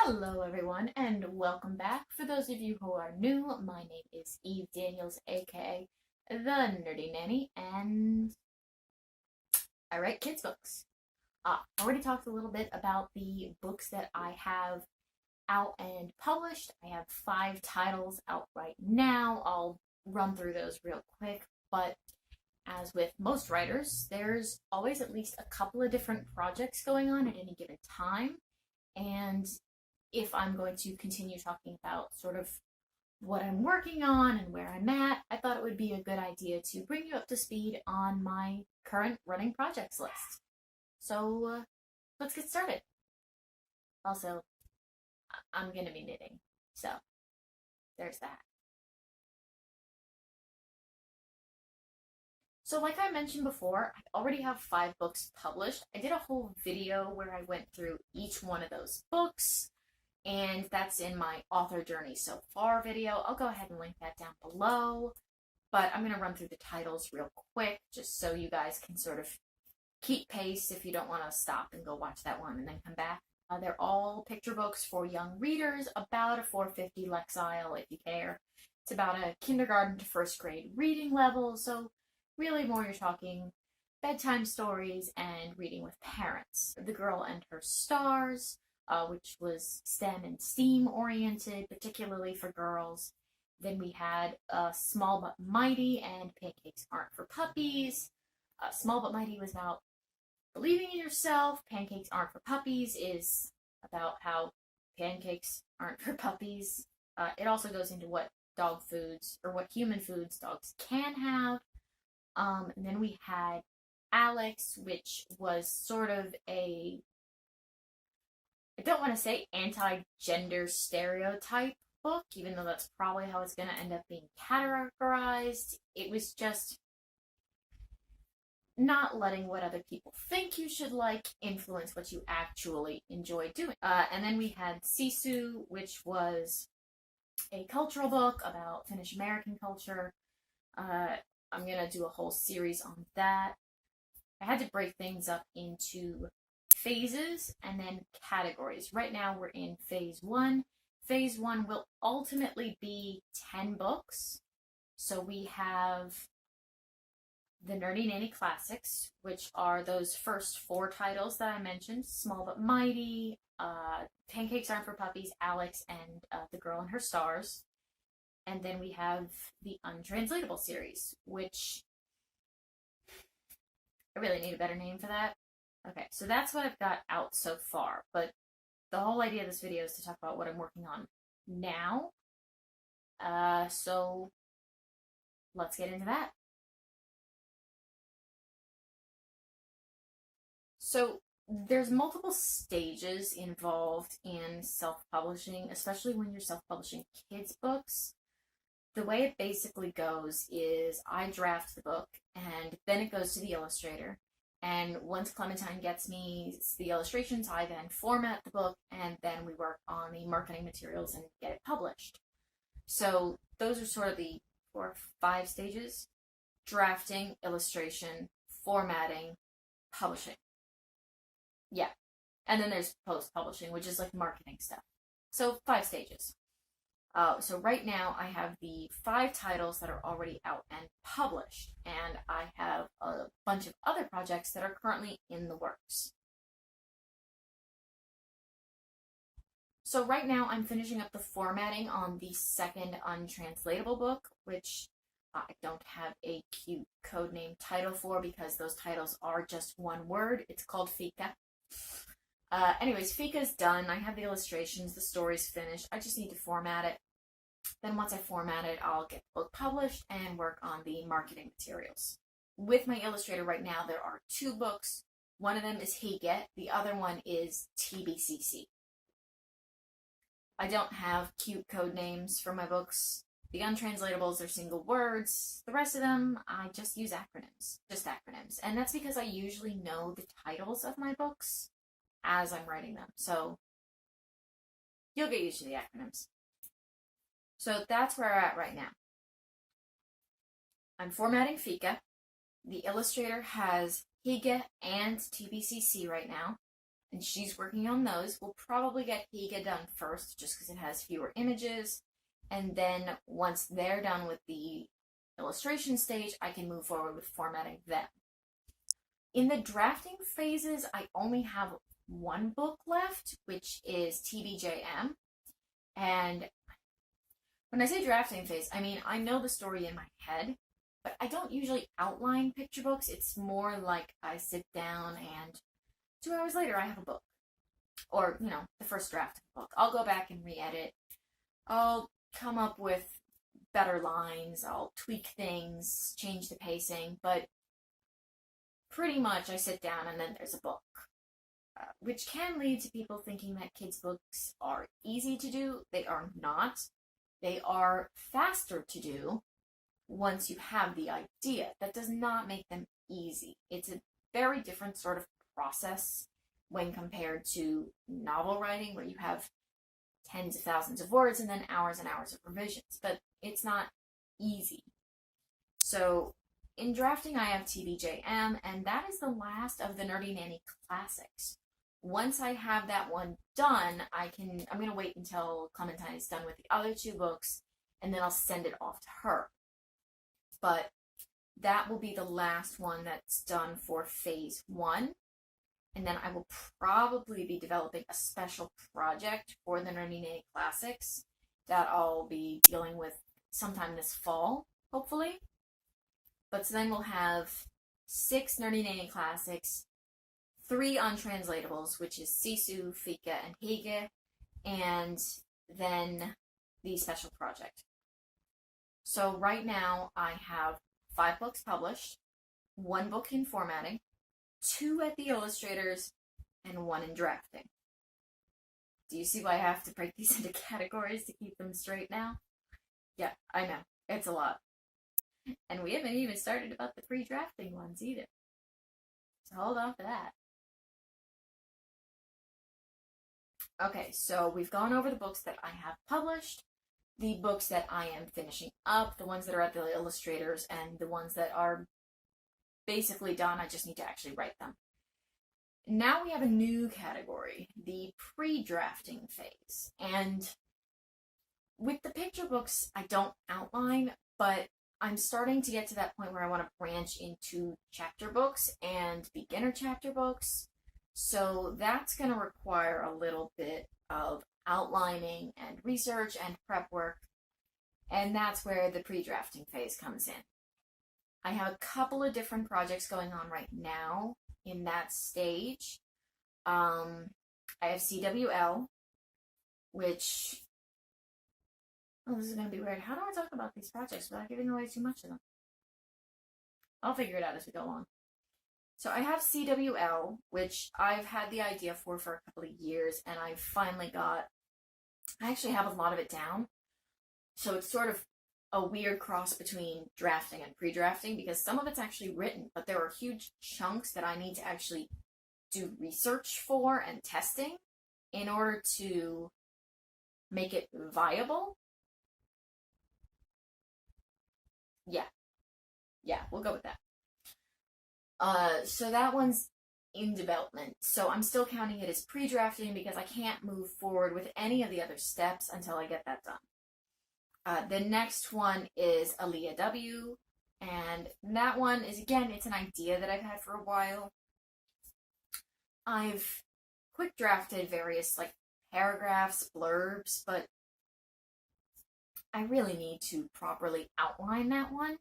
Hello everyone and welcome back. For those of you who are new, my name is Eve Daniels, aka The Nerdy Nanny, and I write kids books. I already talked a little bit about the books that I have out and published. I have 5 titles out right now. I'll run through those real quick, but as with most writers, there's always at least a couple of different projects going on at any given time. And if I'm going to continue talking about sort of what I'm working on and where I'm at, I thought it would be a good idea to bring you up to speed on my current running projects list. So let's get started. Also, I'm going to be knitting, so there's that. So like I mentioned before, I already have 5 books published. I did a whole video where I went through each one of those books, and that's in my author journey so far video. I'll go ahead and link that down below, but I'm going to run through the titles real quick just so you guys can sort of keep pace if you don't want to stop and go watch that one and then come back. They're all picture books for young readers, about a 450 Lexile if you care. It's about a kindergarten to 1st grade reading level, so really more you're talking bedtime stories and reading with parents. The Girl and Her Stars, which was STEM and STEAM oriented, particularly for girls. Then we had Small But Mighty and Pancakes Aren't for Puppies. Small But Mighty was about believing in yourself. Pancakes Aren't for Puppies is about how pancakes aren't for puppies. It also goes into what dog foods or what human foods dogs can have. And then we had Alex, which was sort of a, I don't want to say anti-gender stereotype book, even though that's probably how it's going to end up being categorized. It was just not letting what other people think you should like influence what you actually enjoy doing. And then we had Sisu, which was a cultural book about Finnish American culture. I'm going to do a whole series on that. I had to break things up into phases and then categories. Right now we're in phase 1. Phase 1 will ultimately be 10 books. So we have the Nerdy Nanny Classics, which are those first 4 titles that I mentioned, Small But Mighty, Pancakes Aren't for Puppies, Alex, and The Girl and Her Stars. And then we have the Untranslatable series, which I really need a better name for that. Okay, so that's what I've got out so far, but the whole idea of this video is to talk about what I'm working on now. So let's get into that. So there's multiple stages involved in self-publishing, especially when you're self-publishing kids' books. The way it basically goes is I draft the book, and then it goes to the illustrator. And once Clementine gets me the illustrations, I then format the book, and then we work on the marketing materials and get it published. So those are sort of the 4 or 5 stages: drafting, illustration, formatting, publishing. Yeah. And then there's post-publishing, which is like marketing stuff. So 5 stages. So right now I have the 5 titles that are already out and published, and I have a bunch of other projects that are currently in the works. So right now I'm finishing up the formatting on the 2nd untranslatable book, which I don't have a cute codename title for because those titles are just one word. It's called Fika. Anyways, Fika's done. I have the illustrations, the story's finished. I just need to format it. Then once I format it, I'll get the book published and work on the marketing materials. With my illustrator right now, there are 2 books. One of them is Hege, the other one is TBCC. I don't have cute code names for my books. The untranslatables are single words. The rest of them, I just use acronyms. Just acronyms. And that's because I usually know the titles of my books as I'm writing them. So you'll get used to the acronyms. So that's where we're at right now. I'm formatting Fika. The illustrator has Hege and TBCC right now. and she's working on those. We'll probably get Higa done first, just because it has fewer images, and then once they're done with the illustration stage, I can move forward with formatting them. In the drafting phases, I only have one book left, which is TBJM, and when I say drafting phase, I mean I know the story in my head, but I don't usually outline picture books. It's more like I sit down and 2 hours later I have a book. Or, the first draft of the book. I'll go back and re-edit. I'll come up with better lines. I'll tweak things, change the pacing, but pretty much I sit down and then there's a book. Which can lead to people thinking that kids' books are easy to do. They are not. They are faster to do once you have the idea. That does not make them easy. It's a very different sort of process when compared to novel writing, where you have tens of thousands of words and then hours and hours of revisions. But it's not easy. So in drafting, I have TBJM, and that is the last of the Nerdy Nanny classics. Once I have that one done, I'm going to wait until Clementine is done with the other 2 books, and then I'll send it off to her. But that will be the last one that's done for phase 1. And then I will probably be developing a special project for the Nerdy Nanny classics that I'll be dealing with sometime this fall, hopefully. But so then we'll have 6 Nerdy Nanny classics, 3 untranslatables, which is Sisu, Fika, and Hige, and then the special project. So right now I have 5 books published, 1 book in formatting, 2 at the illustrators, and 1 in drafting. Do you see why I have to break these into categories to keep them straight now? Yeah, I know. It's a lot. And we haven't even started about the pre-drafting ones either. So hold on for that. Okay, so we've gone over the books that I have published, the books that I am finishing up, the ones that are at the illustrators, and the ones that are basically done. I just need to actually write them. Now we have a new category, the pre-drafting phase. And with the picture books, I don't outline, but I'm starting to get to that point where I want to branch into chapter books and beginner chapter books. So that's going to require a little bit of outlining and research and prep work. And that's where the pre-drafting phase comes in. I have a couple of different projects going on right now in that stage. I have CWL, which, this is going to be weird. How do I talk about these projects without giving away too much of them? I'll figure it out as we go along. So I have CWL, which I've had the idea for a couple of years, and I actually have a lot of it down. So it's sort of a weird cross between drafting and pre-drafting, because some of it's actually written, but there are huge chunks that I need to actually do research for and testing in order to make it viable. Yeah, we'll go with that. So that one's in development. So I'm still counting it as pre-drafting because I can't move forward with any of the other steps until I get that done. The next one is Aaliyah W. And that one is, again, it's an idea that I've had for a while. I've quick drafted various paragraphs, blurbs, but I really need to properly outline that one.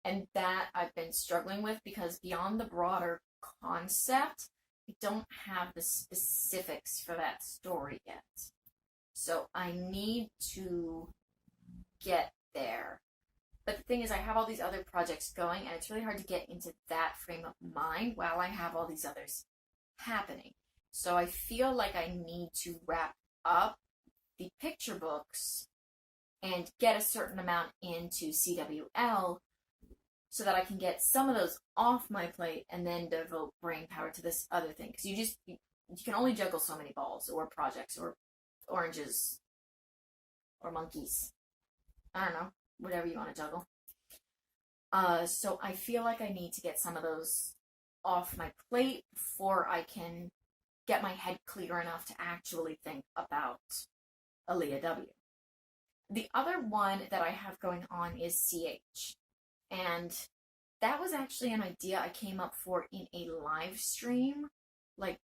And that I've been struggling with because beyond the broader concept, I don't have the specifics for that story yet. So I need to get there. But the thing is, I have all these other projects going, and it's really hard to get into that frame of mind while I have all these others happening. So I feel like I need to wrap up the picture books and get a certain amount into CWL so that I can get some of those off my plate and then devote brain power to this other thing. Because you can only juggle so many balls or projects or oranges or monkeys. I don't know, whatever you want to juggle. So I feel like I need to get some of those off my plate before I can get my head clear enough to actually think about Aaliyah W. The other one that I have going on is CH. And that was actually an idea I came up for in a live stream, like,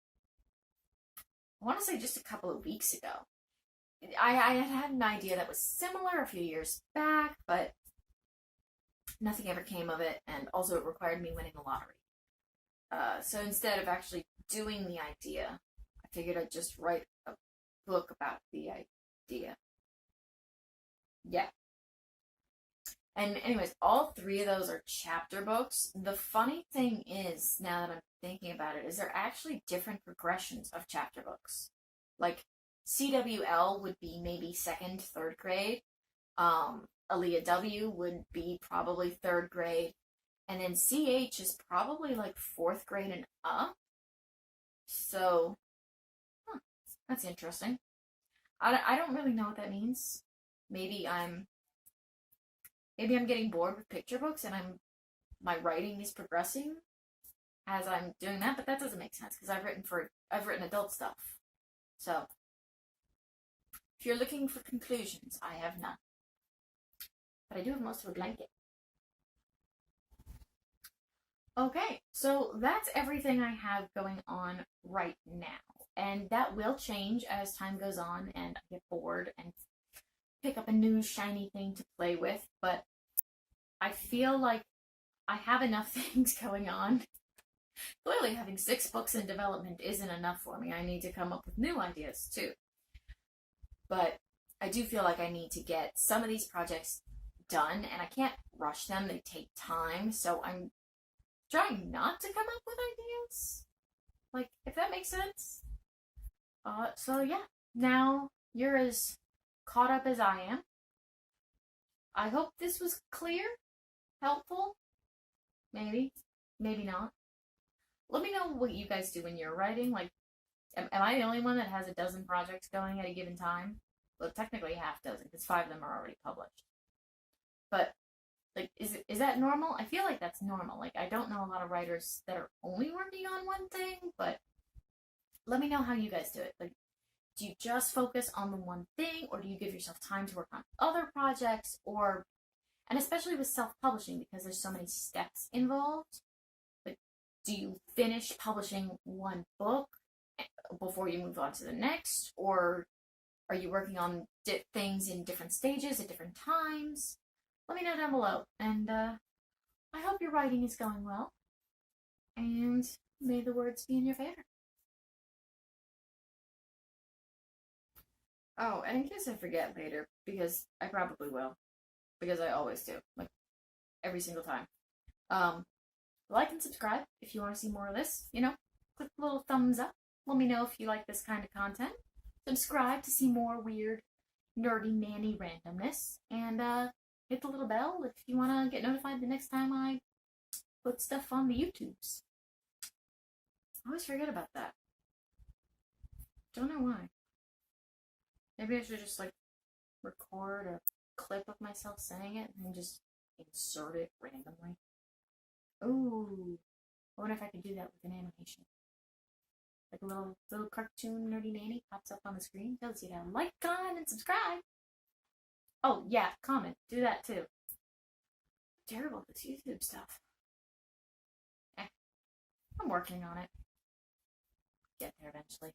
I want to say just a couple of weeks ago. I had an idea that was similar a few years back, but nothing ever came of it, and also it required me winning the lottery. So instead of actually doing the idea, I figured I'd just write a book about the idea. Yeah. And anyways, all three of those are chapter books. The funny thing is, now that I'm thinking about it, is there actually different progressions of chapter books. Like, CWL would be maybe 2nd, 3rd grade. Aaliyah W would be probably 3rd grade. And then CH is probably like 4th grade and up. So, that's interesting. I don't really know what that means. Maybe I'm getting bored with picture books and my writing is progressing as I'm doing that, but that doesn't make sense because I've written adult stuff. So if you're looking for conclusions, I have none. But I do have most of a blanket. Okay, so that's everything I have going on right now. And that will change as time goes on and I get bored and pick up a new shiny thing to play with, but I feel like I have enough things going on. Clearly having 6 books in development isn't enough for me. I need to come up with new ideas too. But I do feel like I need to get some of these projects done, and I can't rush them. They take time, so I'm trying not to come up with ideas. Like, if that makes sense. So yeah, now you're as caught up as I am. I hope this was clear, helpful, maybe not. Let me know what you guys do when you're writing. Like, am I the only one that has a dozen projects going at a given time? Well, technically half dozen, because 5 of them are already published. But, like, is that normal? I feel like that's normal. Like, I don't know a lot of writers that are only working on one thing, but let me know how you guys do it. Like, do you just focus on the one thing, or do you give yourself time to work on other projects, and especially with self-publishing, because there's so many steps involved. Like, do you finish publishing one book before you move on to the next, or are you working on things in different stages at different times? Let me know down below, and I hope your writing is going well, and may the words be in your favor. Oh, and in case I forget later, because I probably will, because I always do, like, every single time. Like and subscribe if you want to see more of this, click the little thumbs up. Let me know if you like this kind of content. Subscribe to see more weird, nerdy, nanny randomness, and hit the little bell if you want to get notified the next time I put stuff on the YouTubes. I always forget about that. Don't know why. Maybe I should just, like, record a clip of myself saying it and just insert it randomly. Ooh. I wonder if I could do that with an animation. Like a little cartoon nerdy nanny pops up on the screen, tells you to like, comment, and subscribe. Oh, yeah, comment. Do that too. I'm terrible at this YouTube stuff. I'm working on it. Get there eventually.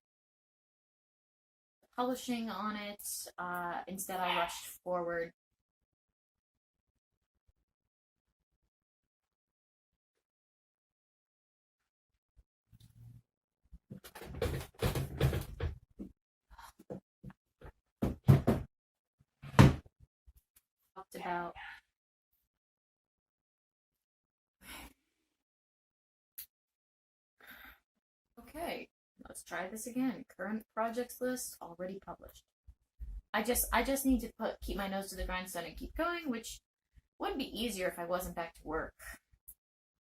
Publishing on it, instead I rushed forward. Talked about okay, let's try this again. Current projects list already published. I just need to keep my nose to the grindstone and keep going, which would be easier if I wasn't back to work.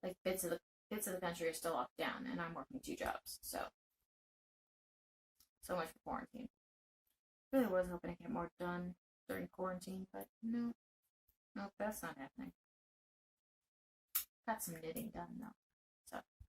Like, bits of the country are still locked down, and I'm working 2 jobs, so much for quarantine. Really was hoping to get more done during quarantine, but no, that's not happening. Got some knitting done though.